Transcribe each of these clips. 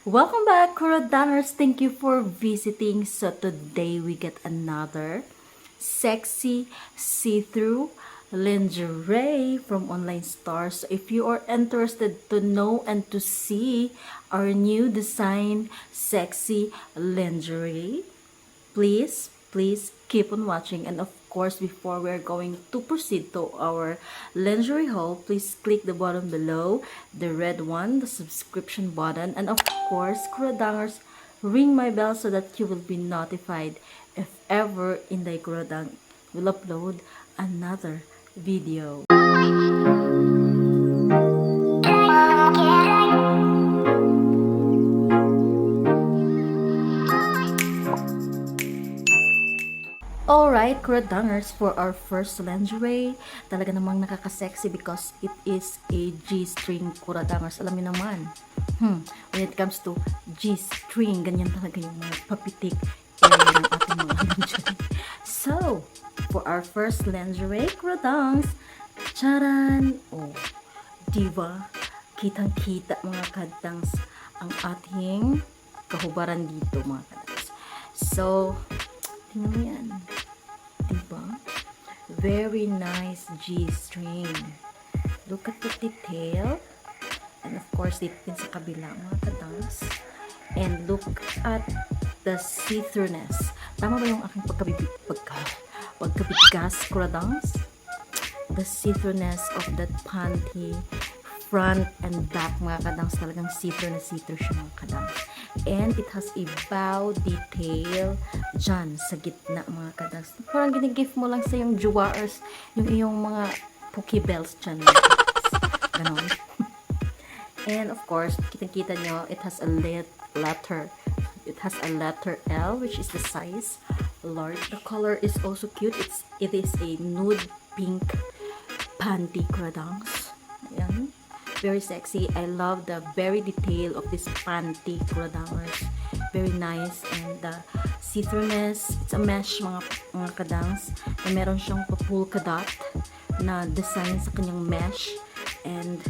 Welcome back, Kuradangerz. Thank you for visiting. So today we get another sexy see-through lingerie from online stores. So if you are interested to know and to see our new design sexy lingerie, please keep on watching. And of course, before we're going to proceed to our lingerie haul, please click the button below, the red one, the subscription button, and of course, Kuradangerz, ring my bell so that you will be notified if ever Inday Kuradang will upload another video. Alright, Kuradangerz, for our first lingerie, talaga namang nakaka-sexy because it is a G-string Kuradangerz. Alam niyo naman, when it comes to G-string, ganyan talaga yung mga papitik ng ating mga lingerie. So, for our first lingerie, Kuradangerz, charan! Oh, diba? Kitang-kita mga kadangs ang ating kahubaran dito mga kadangs. So, tingnan mo yan. Diba? Very nice G-string. Look at the detail. And of course, dito din sa kabila mga kadangs. And look at the see-throughness. Tama ba yung aking pagkabigkas, Kuradangerz? The see-throughness of that panty, front and back mga kadangs, talagang see-through siya mga kadangs. And it has a bow detail dyan sa gitna mga kadangs. Parang ginigift mo lang sa yung jewelers, yung iyong mga pokebells dyan mga kadangs. Ganon. And of course, kita-kita nyo, it has a letter. It has a letter L, which is the size large. The color is also cute. It is a nude pink panty Kuradangerz. Ayan. Very sexy. I love the very detail of this panty Kuradangerz. Very nice. And the see-throughness, it's a mesh mga kadangs. Na meron siyang polka dot na design sa kanyang mesh. And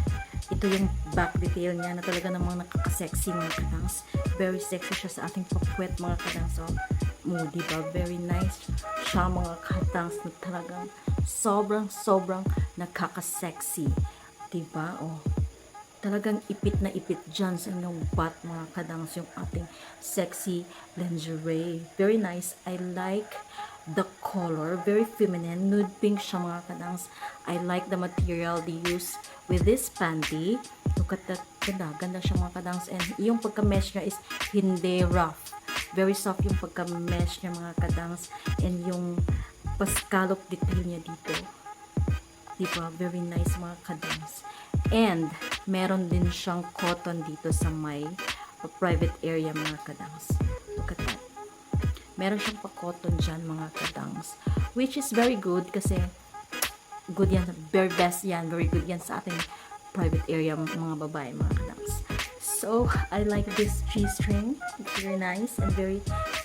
ito yung back detail niya na talaga namang nakaka-sexy mga kadangs. Very sexy siya sa ating papuwet mga kadangs. So, diba? Very nice siya mga kadangs na talagang sobrang nakaka-sexy. Diba? Oh, talagang ipit na ipit dyan sa inyong butt mga kadangs yung ating sexy lingerie. Very nice. I like the color. Very feminine. Nude pink siya mga kadangs. I like the material they use with this panty. Look at that. Ganda siya mga kadangs. And yung pagka-mesh niya is hindi rough. Very soft yung pagka-mesh niya mga kadangs. And yung pascallop detail niya dito. Diba? Very nice mga kadangs. And meron din siyang cotton dito sa may private area mga kadangs. Look at that. Meron siyang pa-cotton dyan mga kadangs. Which is very good kasi good yan. Very best yan. Very good yan sa ating private area mga babae mga kadangs. So, I like this G-string. It's very nice and very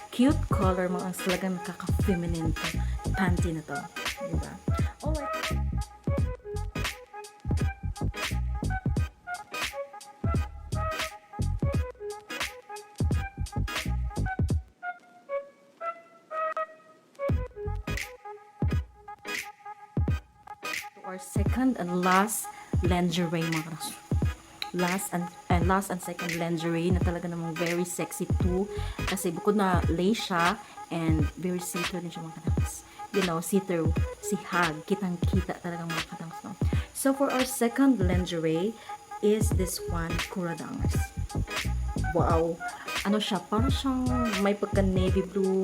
cute color. Mga talagang nakaka-feminine panty na to. Diba? Alright. Our second and last lingerie mga kadangs. Last and second lingerie na talaga namang very sexy too kasi bukod na lace siya and very see-through din siya mga kadangs. You know, see-through, si hag, kitang-kita talaga mga kadangs. No? So for our second lingerie is this one, Kuradangerz. Wow! Ano siya? Parang siyang may pagka navy blue.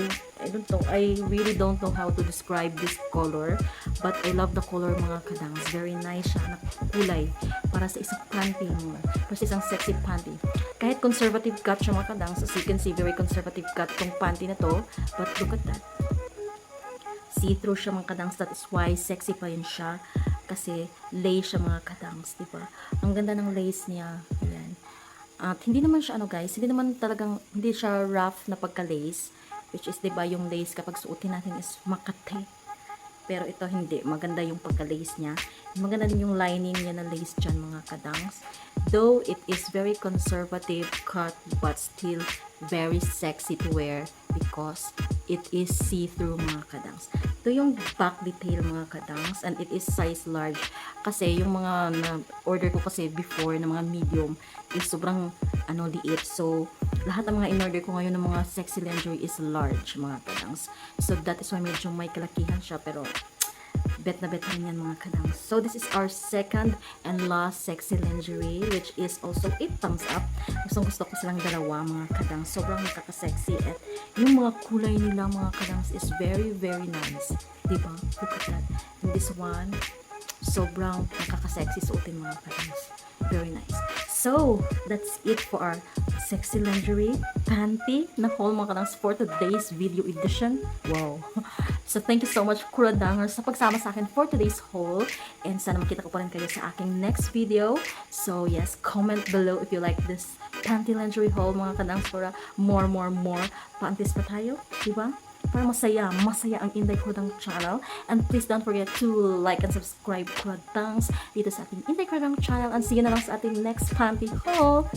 I really don't know how to describe this color. But I love the color mga kadangs. Very nice siya na kulay. Para sa isang panty. Para sa isang sexy panty. Kahit conservative cut siya mga kadangs. As you can see, very conservative cut tong panty na to. But look at that. See-through siya mga kadangs. That is why sexy pa rin siya. Kasi lace siya mga kadangs. Diba? Ang ganda ng lace niya. Ayan. At hindi naman siya guys, hindi siya rough na pagka-lace, which is 'di ba yung lace kapag suotin natin is makate. Pero ito hindi. Maganda yung pagka-lace niya. Maganda din yung lining niya na lace dyan mga kadangs. Though it is very conservative cut but still very sexy to wear because it is see-through mga kadangs. Ito yung back detail mga kadangs and it is size large. Kasi yung mga na-order ko kasi before na mga medium is sobrang liit. So, lahat ng mga in-order ko ngayon ng mga sexy lingerie is large mga kadangs. So, that is why medyo may kalakihan siya pero bet na bet rin yan mga kadangs. So, this is our second and last sexy lingerie which is also 8 thumbs up. Gusto ko silang dalawa mga kadangs. Sobrang nakaka-sexy at yung mga kulay nila mga kadangs is very very nice. Diba? Look at that. And this one, sobrang nakaka-sexy suotin mga kadangs. Very nice. So, that's it for our sexy lingerie panty na haul mga kadangs for today's video edition. Wow! So, thank you so much Kuradangerz sa pagsama sa akin for today's haul. And sana makita ko pa rin kayo sa aking next video. So, yes, comment below if you like this panty lingerie haul mga kadangs for more panties pa tayo. Diba? Para masaya ang Inday Kuradang channel. And please don't forget to like and subscribe Kuradangs dito sa ating Inday Kuradang channel. And see you na lang sa ating next panty haul.